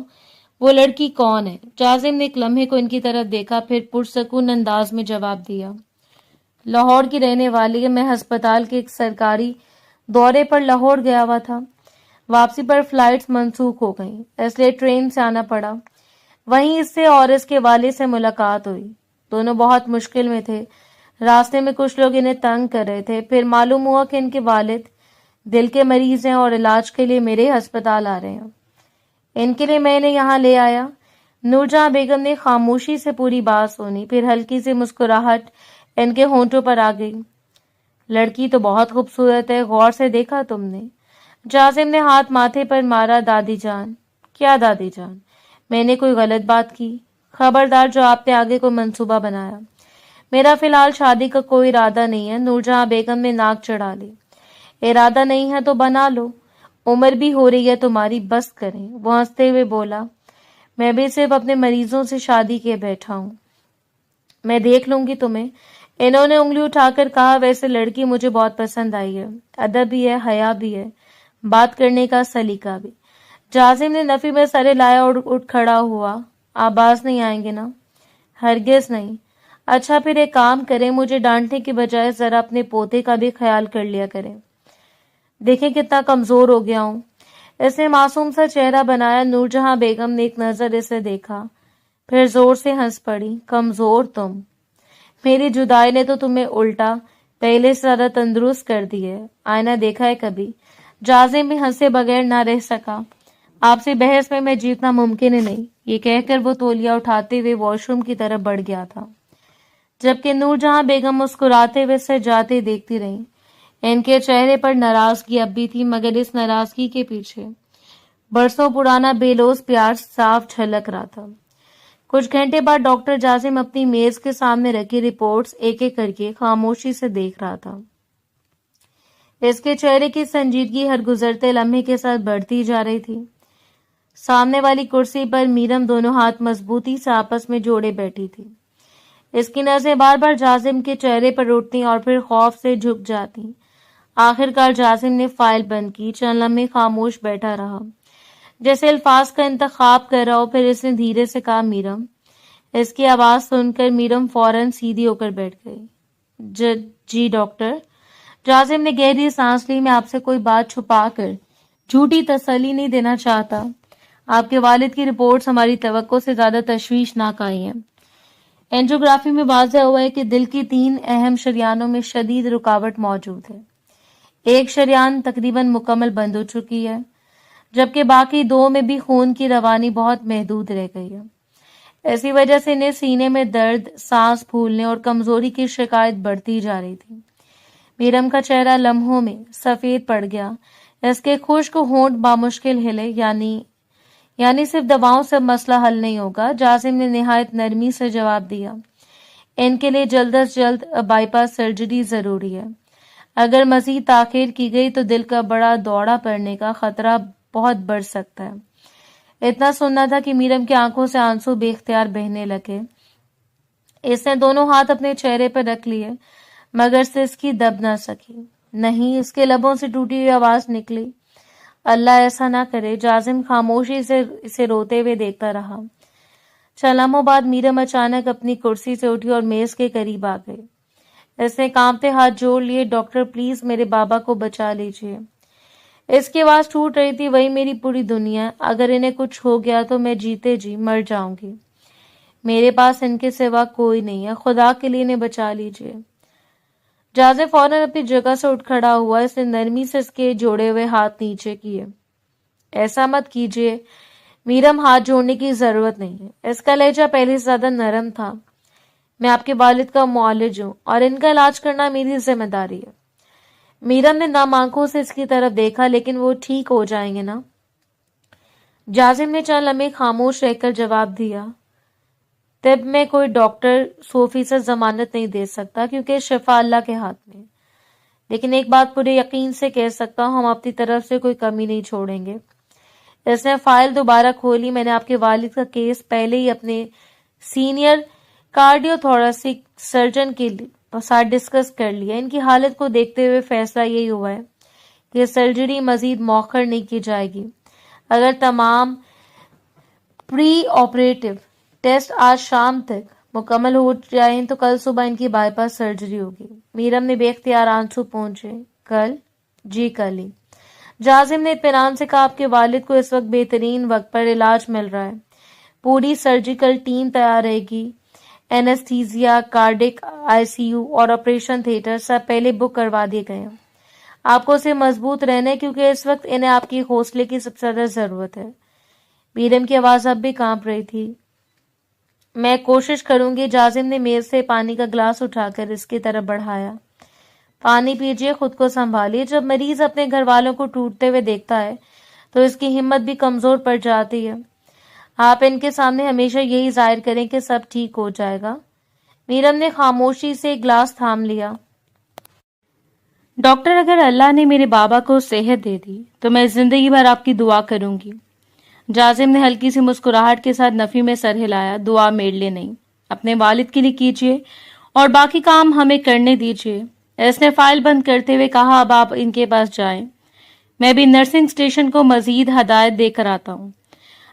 وہ لڑکی کون ہے؟ جازم نے ایک لمحے کو ان کی طرف دیکھا، پھر پرسکون انداز میں جواب دیا، لاہور کی رہنے والی ہے، میں ہسپتال کے ایک سرکاری دورے پر لاہور گیا ہوا تھا، واپسی پر فلائٹس منسوخ ہو گئیں، اس لیے ٹرین سے آنا پڑا، وہیں اس سے اور اس کے والد سے ملاقات ہوئی، دونوں بہت مشکل میں تھے، راستے میں کچھ لوگ انہیں تنگ کر رہے تھے، پھر معلوم ہوا کہ ان کے والد دل کے مریض ہیں اور علاج کے لیے میرے ہسپتال آ رہے ہیں، ان کے لیے میں انہیں یہاں لے آیا۔ نورجہاں بیگم نے خاموشی سے پوری بات سنی، پھر ہلکی سی مسکراہٹ ان کے ہونٹوں پر آ گئی۔ لڑکی تو بہت خوبصورت ہے، غور سے دیکھا تم نے؟ جازم نے ہاتھ ماتھے پر مارا۔ دادی جان؟ کیا دادی جان؟ میں نے کوئی غلط بات کی؟ خبردار جو آپ نے آگے کوئی منصوبہ بنایا۔ میرا فی الحال شادی کا کوئی ارادہ نہیں ہے۔ نورجہاں بیگم نے ناک چڑھا لی۔ ارادہ نہیں ہے تو بنا لو، عمر بھی ہو رہی ہے تمہاری، بس کریں۔ وہ ہنستے ہوئے بولا، میں بھی صرف اپنے مریضوں سے شادی کیے بیٹھا ہوں، میں دیکھ لوں گی تمہیں۔ انہوں نے انگلی اٹھا کر کہا، ویسے لڑکی مجھے بہت پسند آئی ہے، ادب بھی ہے، حیا بھی ہے، بات کرنے کا سلیقہ بھی۔ جازم نے نفی میں سر ہلایا اور اٹھ کھڑا ہوا۔ آپ باز نہیں آئیں گے نا؟ ہرگز نہیں۔ اچھا پھر ایک کام کریں، مجھے ڈانٹنے کی بجائے ذرا اپنے پوتے کا بھی خیال کر لیا کریں۔ دیکھیں کتنا کمزور ہو گیا ہوں۔ اس نے معصوم سا چہرہ بنایا۔ نور جہاں بیگم نے ایک نظر اسے دیکھا، پھر زور سے ہنس پڑی۔ کمزور تم؟ میری جدائی نے تو تمہیں الٹا پہلے سے زیادہ تندرست کر دی ہے۔ آئینہ دیکھا ہے کبھی؟ جازم بھی ہنسے بغیر نہ رہ سکا۔ آپ سے بحث میں جیتنا ممکن ہی نہیں، یہ کہہ کر وہ تولیہ اٹھاتے ہوئے واش روم کی طرف بڑھ گیا تھا، جبکہ نور جہاں بیگم مسکراتے ہوئے سے جاتے دیکھتی رہی۔ ان کے چہرے پر ناراضگی اب بھی تھی، مگر اس ناراضگی کے پیچھے برسوں پرانا بے لوث پیار صاف جھلک رہا تھا۔ کچھ گھنٹے بعد ڈاکٹر جازم اپنی میز کے سامنے رکھی رپورٹس ایک ایک کر کے خاموشی سے دیکھ رہا تھا۔ اس کے چہرے کی سنجیدگی ہر گزرتے لمحے کے ساتھ بڑھتی جا رہی تھی۔ سامنے والی کرسی پر میرم دونوں ہاتھ مضبوطی سے آپس میں جوڑے بیٹھی تھی۔ اس کی نظریں بار بار جازم کے چہرے پر اٹھتی اور پھر خوف سے جھک جاتی۔ آخرکار جازم نے فائل بند کی، چند لمحے خاموش بیٹھا رہا، جیسے الفاظ کا انتخاب کر رہا ہو۔ پھر اس نے دھیرے سے کہا، میرم۔ اس کی آواز سن کر میرم فوراً سیدھی ہو کر بیٹھ گئی۔ جی ڈاکٹر۔ جازم نے گہری سانس لی۔ میں آپ سے کوئی بات چھپا کر جھوٹی تسلی نہیں دینا چاہتا۔ آپ کے والد کی رپورٹس ہماری توقع سے زیادہ تشویشناک آئی ہیں۔ اینجیوگرافی میں واضح ہوا ہے کہ دل کی 3 اہم شریانوں میں شدید رکاوٹ موجود ہے۔ ایک شریان تقریباً مکمل بند ہو چکی ہے، جبکہ باقی 2 میں بھی خون کی روانی بہت محدود رہ گئی ہے۔ اسی وجہ سے انہیں سینے میں درد، سانس پھولنے اور کمزوری کی شکایت بڑھتی جا رہی تھی۔ میرم کا چہرہ لمحوں میں سفید پڑ گیا۔ اس کے خشک ہونٹ بامشکل ہلے۔ یعنی صرف دواؤں سے مسئلہ حل نہیں ہوگا؟ جازم نے نہایت نرمی سے جواب دیا۔ ان کے لیے جلد از جلد بائی پاس سرجری ضروری ہے۔ اگر مزید تاخیر کی گئی تو دل کا بڑا دوڑا پڑنے کا خطرہ بہت بڑھ سکتا ہے۔ اتنا سننا تھا کہ میرم کی آنکھوں سے آنسو بے اختیار بہنے لگے۔ اس نے دونوں ہاتھ اپنے چہرے پر رکھ لیے، مگر سسکی دب نہ سکی۔ نہیں، اس کے لبوں سے ٹوٹی ہوئی آواز نکلی۔ اللہ ایسا نہ کرے۔ جازم خاموشی سے اسے روتے ہوئے دیکھتا رہا۔ چند لمحوں بعد میرم اچانک اپنی کرسی سے اٹھی اور میز کے قریب آ گئی۔ اس نے کانپتے ہاتھ جوڑ لیے۔ ڈاکٹر پلیز میرے بابا کو بچا لیجیے۔ اس کی آواز ٹوٹ رہی تھی۔ وہی میری پوری دنیا ہے۔ اگر انہیں کچھ ہو گیا تو میں جیتے جی مر جاؤں گی۔ میرے پاس ان کے سوا کوئی نہیں ہے، خدا کے لیے انہیں بچا لیجیے۔ جازم فوراً اپنی جگہ سے اٹھ کھڑا ہوا۔ اس نے نرمی سے اس کے جوڑے ہوئے ہاتھ نیچے کیے۔ ایسا مت کیجیے میرم، ہاتھ جوڑنے کی ضرورت نہیں ہے۔ اس کا لہجہ پہلے سے زیادہ نرم تھا۔ میں آپ کے والد کا معالج ہوں اور ان کا علاج کرنا میری ذمہ داری ہے۔ میرم نے نم آنکھوں سے اس کی طرف دیکھا۔ لیکن وہ ٹھیک ہو جائیں گے نا؟ جازم نے چند لمحے خاموش رہ کر جواب دیا، طب میں کوئی ڈاکٹر 100% ضمانت نہیں دے سکتا، کیونکہ شفا اللہ کے ہاتھ میں۔ لیکن ایک بات پورے یقین سے کہہ سکتا ہوں، ہم اپنی طرف سے کوئی کمی نہیں چھوڑیں گے۔ اس نے فائل دوبارہ کھولی۔ میں نے آپ کے والد کا کیس پہلے ہی اپنے سینئر کارڈیو تھوریسک سرجن کے ساتھ ڈسکس کر لیا۔ ان کی حالت کو دیکھتے ہوئے فیصلہ یہی ہوا ہے کہ سرجری مزید مؤخر نہیں کی جائے گی۔ اگر تمام پری آپریٹو ٹیسٹ آج شام تک مکمل ہو جائیں تو کل صبح ان کی بائی پاس سرجری ہوگی۔ میرم نے بے اختیار آنسو پہنچے۔ کل؟ جی کل ہی۔ جازم نے اطمینان سے کہا، آپ کے والد کو اس وقت بہترین وقت پر علاج مل رہا ہے۔ پوری سرجیکل ٹیم تیار رہے گی۔ Anaesthesia, cardiac I C U اور آپریشن تھیٹر سب پہلے بک کروا دیے گئے ہیں۔ آپ کو اسے مضبوط رہنا ہے، کیونکہ اس وقت انہیں آپ کی حوصلے کی سب سے زیادہ ضرورت ہے۔ میرم کی آواز اب بھی کانپ رہی تھی۔ میں کوشش کروں گی۔ جازم نے میز سے پانی کا گلاس اٹھا کر اس کی طرف بڑھایا۔ پانی پیجیے، خود کو سنبھالیے۔ جب مریض اپنے گھر والوں کو ٹوٹتے ہوئے دیکھتا ہے تو اس کی ہمت بھی کمزور پڑ جاتی ہے۔ آپ ان کے سامنے ہمیشہ یہی ظاہر کریں کہ سب ٹھیک ہو جائے گا۔ میرم نے خاموشی سے گلاس تھام لیا۔ ڈاکٹر، اگر اللہ نے میرے بابا کو صحت دے دی تو میں زندگی بھر آپ کی دعا کروں گی۔ جازم نے ہلکی سی مسکراہٹ کے ساتھ نفی میں سر ہلایا۔ دعا میرے لیے نہیں، اپنے والد کے لیے کیجیے اور باقی کام ہمیں کرنے دیجیے۔ اس نے فائل بند کرتے ہوئے کہا، اب آپ ان کے پاس جائیں، میں بھی نرسنگ اسٹیشن کو مزید ہدایت دے کر آتا ہوں۔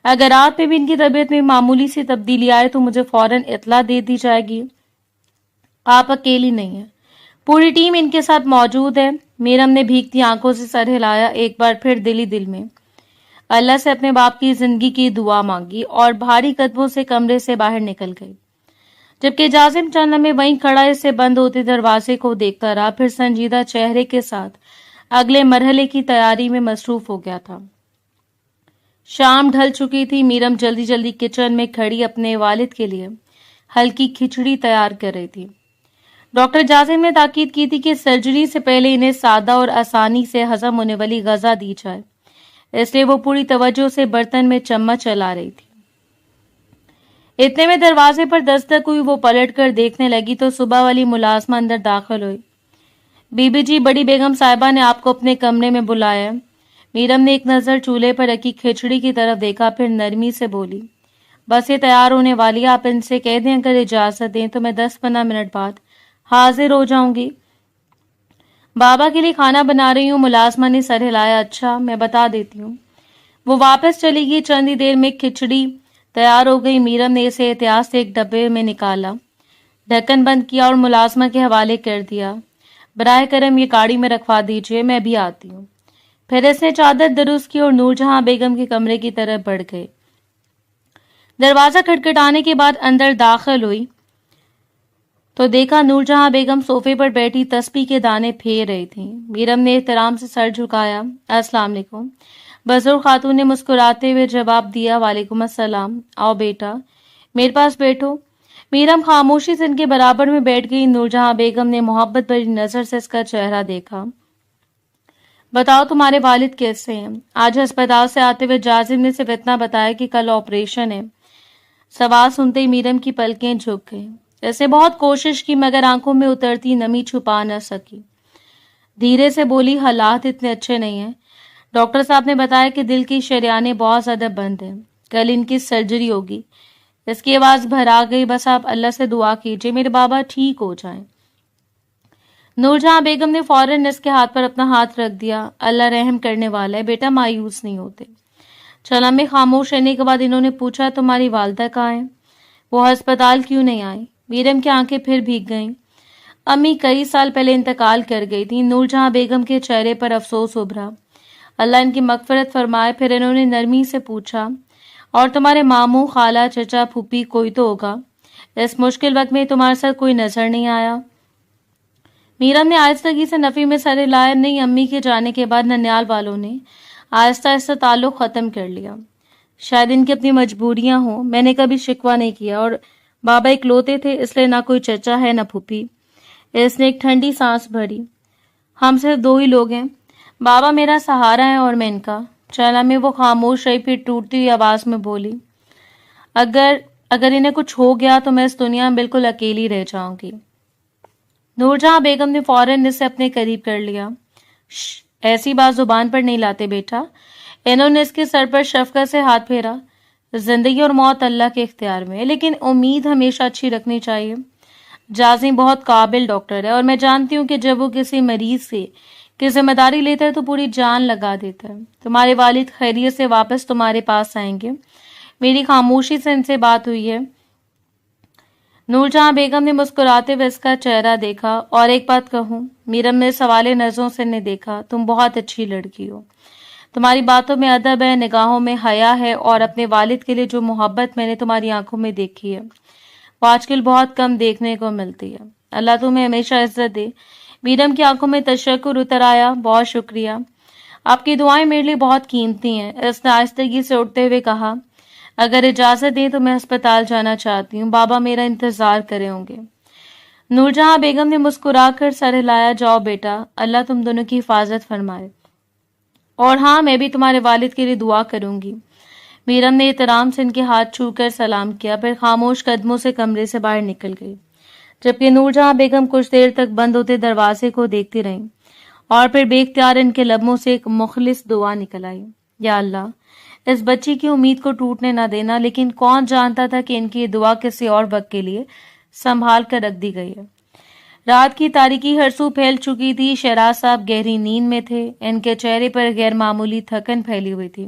اگر رات میں بھی ان کی طبیعت میں معمولی سی تبدیلی آئے تو مجھے فوراً اطلاع دے دی جائے گی. آپ اکیلی نہیں ہیں, پوری ٹیم ان کے ساتھ موجود ہے. میرم نے بھیگتی آنکھوں سے سر ہلایا, ایک بار پھر دل ہی دل میں اللہ سے اپنے باپ کی زندگی کی دعا مانگی اور بھاری قدموں سے کمرے سے باہر نکل گئی. جبکہ جازم چند لمحے وہیں کھڑا اس سے بند ہوتے دروازے کو دیکھتا رہا, پھر سنجیدہ چہرے کے ساتھ اگلے مرحلے کی تیاری میں مصروف ہو گیا تھا. شام ڈھل چکی تھی. میرم جلدی جلدی کچن میں کھڑی اپنے والد کے لیے ہلکی کھچڑی تیار کر رہی تھی. ڈاکٹر جازم نے تاکید کی تھی کہ سرجری سے پہلے انہیں سادہ اور آسانی سے ہضم ہونے والی غذا دی جائے, اس لیے وہ پوری توجہ سے برتن میں چمچ چلا رہی تھی. اتنے میں دروازے پر دستک ہوئی. وہ پلٹ کر دیکھنے لگی تو صبح والی ملازمہ اندر داخل ہوئی. بی بی جی, بڑی بیگم صاحبہ نے آپ کو اپنے کمرے میں بلایا. میرم نے ایک نظر چولہے پر رکھی کھچڑی کی طرف دیکھا, پھر نرمی سے بولی, بس یہ تیار ہونے والی ہے, آپ ان سے کہہ دیں اگر اجازت دیں تو میں 10-15 منٹ بعد حاضر ہو جاؤں گی. بابا کے لیے کھانا بنا رہی ہوں. ملازمہ نے سر ہلایا. اچھا, میں بتا دیتی ہوں. وہ واپس چلی گئی. چند ہی دیر میں کھچڑی تیار ہو گئی. میرم نے اسے احتیاط سے ایک ڈبے میں نکالا, ڈھکن بند کیا اور ملازمہ کے حوالے کر دیا. براہ کرم یہ گاڑی میں رکھوا دیجیے, میں بھی آتی ہوں. پھر اس نے چادر درست کی اور نور جہاں بیگم کے کمرے کی طرف بڑھ گئے. دروازہ کھٹکھٹانے کے بعد اندر داخل ہوئی تو دیکھا نور جہاں بیگم صوفے پر بیٹھی تسبیح کے دانے پھیر رہی تھیں. میرم نے احترام سے سر جھکایا. السلام علیکم. بزرگ خاتون نے مسکراتے ہوئے جواب دیا, وعلیکم السلام. آؤ بیٹا, میرے پاس بیٹھو. میرم خاموشی سے ان کے برابر میں بیٹھ گئی. نور جہاں بیگم نے محبت بھری نظر سے اس کا چہرہ دیکھا. بتاؤ تمہارے والد کیسے ہیں؟ آج ہسپتال سے آتے ہوئے جازم نے صرف اتنا بتایا کہ کل آپریشن ہے. سوال سنتے ہی میرم کی پلکیں جھک گئیں. ایسے بہت کوشش کی مگر آنکھوں میں اترتی نمی چھپا نہ سکی. دھیرے سے بولی, حالات اتنے اچھے نہیں ہیں. ڈاکٹر صاحب نے بتایا کہ دل کی شریانیں بہت زیادہ بند ہیں. کل ان کی سرجری ہوگی. اس کی آواز بھرا گئی. بس آپ اللہ سے دعا کیجیے میرے بابا ٹھیک ہو جائیں. نور جہاں بیگم نے فوراً اس کے ہاتھ پر اپنا ہاتھ رکھ دیا. اللہ رحم کرنے والا ہے بیٹا, مایوس نہیں ہوتے. چلا میں خاموش رہنے کے بعد انہوں نے پوچھا, تمہاری والدہ کہاں ہیں؟ وہ ہسپتال کیوں نہیں آئی؟ میرم کی آنکھیں پھر بھیگ گئیں. امی کئی سال پہلے انتقال کر گئی تھی. نور جہاں بیگم کے چہرے پر افسوس ابھرا. اللہ ان کی مغفرت فرمائے. پھر انہوں نے نرمی سے پوچھا, اور تمہارے ماموں, خالہ, چچا, پھوپھی کوئی تو ہوگا. اس مشکل وقت میں تمہارے ساتھ کوئی نظر نہیں آیا؟ میرم نے آہستگی سے نفی میں سر ہلایا. نہیں, امی کے جانے کے بعد ننیال والوں نے آہستہ آہستہ تعلق ختم کر لیا. شاید ان کی اپنی مجبوریاں ہوں. میں نے کبھی شکوہ نہیں کیا, اور بابا اکلوتے تھے اس لیے نہ کوئی چچا ہے نہ پھوپھی. اس نے ایک ٹھنڈی سانس بھری. ہم صرف 2 ہی لوگ ہیں. بابا میرا سہارا ہے اور میں ان کا. چلا میں وہ خاموش رہی, پھر ٹوٹتی ہوئی آواز میں بولی, اگر انہیں کچھ ہو گیا تو میں اس دنیا میں بالکل اکیلی رہ جاؤں گی. نور جہاں بیگم نے فوراً اسے اپنے قریب کر لیا. ایسی بات زبان پر نہیں لاتے بیٹا. انہوں نے اس کے سر پر شفقت سے ہاتھ پھیرا. زندگی اور موت اللہ کے اختیار میں ہے, لیکن امید ہمیشہ اچھی رکھنی چاہیے. جازم بہت قابل ڈاکٹر ہے, اور میں جانتی ہوں کہ جب وہ کسی مریض سے کی ذمہ داری لیتا ہے تو پوری جان لگا دیتا ہے. تمہارے والد خیریت سے واپس تمہارے پاس آئیں گے. میری خاموشی سے ان سے بات ہوئی ہے. نور جہاں بیگم نے مسکراتے ہوئے اس کا چہرہ دیکھا. اور ایک بات کہوں, میرم نے سوالے نظروں سے نے دیکھا, تم بہت اچھی لڑکی ہو. تمہاری باتوں میں ادب ہے, نگاہوں میں حیا ہے, اور اپنے والد کے لیے جو محبت میں نے تمہاری آنکھوں میں دیکھی ہے وہ آج کل بہت کم دیکھنے کو ملتی ہے. اللہ تمہیں ہمیشہ عزت دے. میرم کی آنکھوں میں تشکر اتر آیا. بہت شکریہ, آپ کی دعائیں میرے لیے بہت قیمتی ہیں. اس نے آہستگی سے اٹھتے ہوئے کہا, اگر اجازت دیں تو میں ہسپتال جانا چاہتی ہوں. بابا میرا انتظار کرے ہوں گے. نور جہاں بیگم نے مسکرا کر سر ہلایا. جاؤ بیٹا, اللہ تم دونوں کی حفاظت فرمائے. اور ہاں, میں بھی تمہارے والد کے لیے دعا کروں گی. میرم نے احترام سے ان کے ہاتھ چھو کر سلام کیا, پھر خاموش قدموں سے کمرے سے باہر نکل گئی. جبکہ نور جہاں بیگم کچھ دیر تک بند ہوتے دروازے کو دیکھتی رہیں, اور پھر بے اختیار ان کے لبوں سے ایک مخلص دعا نکل آئی. یا اللہ, اس بچی کی امید کو ٹوٹنے نہ دینا. لیکن کون جانتا تھا کہ ان کی یہ دعا کسی اور وقت کے لیے سنبھال کر رکھ دی گئی ہے. رات کی تاریکی ہر سو پھیل چکی تھی. شہراز صاحب گہری نیند میں تھے. ان کے چہرے پر غیر معمولی تھکن پھیلی ہوئی تھی.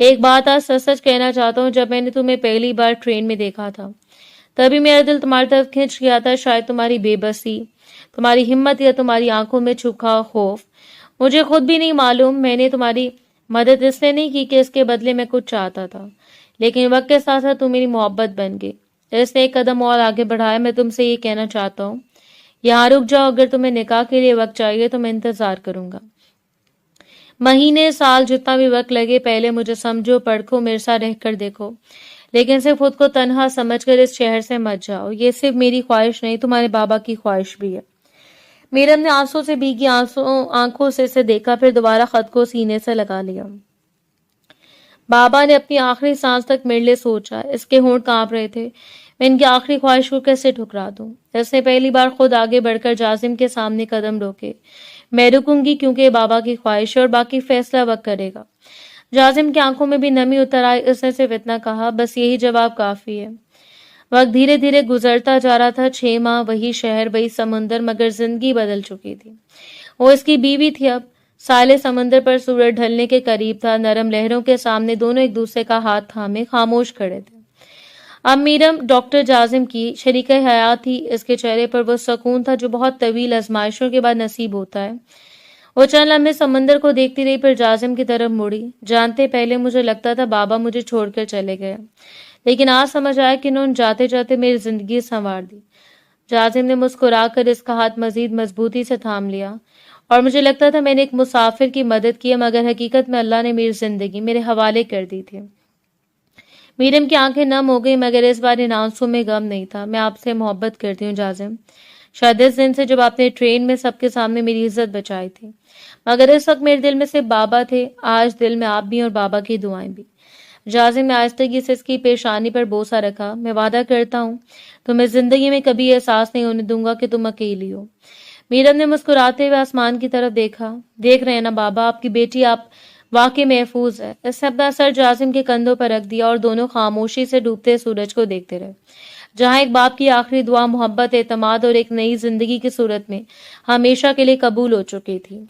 ایک بات آج سچ سچ کہنا چاہتا ہوں، جب میں نے تمہیں پہلی بار ٹرین میں دیکھا تھا تبھی میرا دل تمہاری طرف کھنچ گیا تھا، شاید تمہاری بے بسی، تمہاری ہمت یا تمہاری آنکھوں میں چھپا خوف، مجھے خود بھی نہیں معلوم۔ میں نے تمہاری مدد اس لیے نہیں کی کہ اس کے بدلے میں کچھ چاہتا تھا، لیکن وقت کے ساتھ ساتھ تم میری محبت بن گئی۔ اس نے ایک قدم اور آگے بڑھایا۔ میں تم سے یہ کہنا چاہتا ہوں، یہاں رک جاؤ، اگر تمہیں نکاح کے لیے وقت چاہیے تو میں انتظار کروں گا، مہینے سال جتنا بھی وقت لگے۔ پہلے مجھے سمجھو، پرکھو، میرے ساتھ رہ کر دیکھو، لیکن صرف خود کو تنہا سمجھ کر اس شہر سے مت جاؤ۔ یہ صرف میری خواہش نہیں، تمہارے بابا کی خواہش بھی ہے۔ میرم نے آنسوں سے بھیگی آنکھوں سے اسے دیکھا، پھر دوبارہ خط کو سینے سے لگا لیا۔ بابا نے اپنی آخری سانس تک میرے لیے سوچا، اس کے ہونٹ کانپ رہے تھے۔ میں ان کی آخری خواہش کو کیسے ٹھکرا دوں؟ اس نے پہلی بار خود آگے بڑھ کر جازم کے سامنے قدم روکے۔ میں رکوں گی کیونکہ یہ بابا کی خواہش ہے اور باقی فیصلہ وقت کرے گا۔ جازم کی آنکھوں میں بھی نمی اتر آئی۔ اس نے صرف اتنا کہا، بس یہی جواب کافی ہے۔ وقت دھیرے دھیرے گزرتا جا رہا تھا، 6 ماہ، وہی شہر، وہی سمندر، مگر زندگی بدل چکی تھی۔ وہ اس کی بیوی تھی اب۔ ساحل سمندر پر سورج ڈھلنے کے قریب تھا، نرم لہروں کے سامنے دونوں ایک دوسرے کا ہاتھ تھامے خاموش کھڑے تھے۔ اب میرم ڈاکٹر جازم کی شریک حیات تھی۔ اس کے چہرے پر وہ سکون تھا جو بہت طویل آزمائشوں کے بعد نصیب ہوتا ہے۔ وہ چند لمحے سمندر کو دیکھتی رہی، پھر جازم کی طرف مڑی۔ جانتے پہلے مجھے لگتا تھا بابا مجھے چھوڑ کر چلے گئے، لیکن آج سمجھ آیا کہ انہوں نے جاتے جاتے میری زندگی سنوار دی۔ جازم نے مسکرا کر اس کا ہاتھ مزید مضبوطی سے تھام لیا، اور مجھے لگتا تھا میں نے ایک مسافر کی مدد کی، مگر حقیقت میں اللہ نے میری زندگی میرے حوالے کر دی تھی۔ میرم کی آنکھیں نم ہو گئی، مگر اس بار ان آنسوں میں غم نہیں تھا۔ میں آپ سے محبت کرتی ہوں جازم، شاید اس دن سے جب آپ نے ٹرین میں سب کے سامنے میری عزت بچائی تھی، مگر اس وقت میرے دل میں صرف بابا تھے، آج دل میں آپ بھی اور بابا کی دعائیں بھی۔ جازم نے آہستگی سے اس کی پیشانی پر بوسہ رکھا۔ میں وعدہ کرتا ہوں تمہیں زندگی میں کبھی احساس نہیں ہونے دوں گا کہ تم اکیلی ہو۔ میرم نے مسکراتے ہوئے آسمان کی طرف دیکھا۔ دیکھ رہے ہیں نا بابا، آپ کی بیٹی آپ واقعی محفوظ ہے۔ اس نے اپنا سر جازم کے کندھوں پر رکھ دیا اور دونوں خاموشی سے ڈوبتے سورج کو دیکھتے رہے، جہاں ایک باپ کی آخری دعا محبت، اعتماد اور ایک نئی زندگی کی صورت میں ہمیشہ کے لیے قبول ہو چکی تھی۔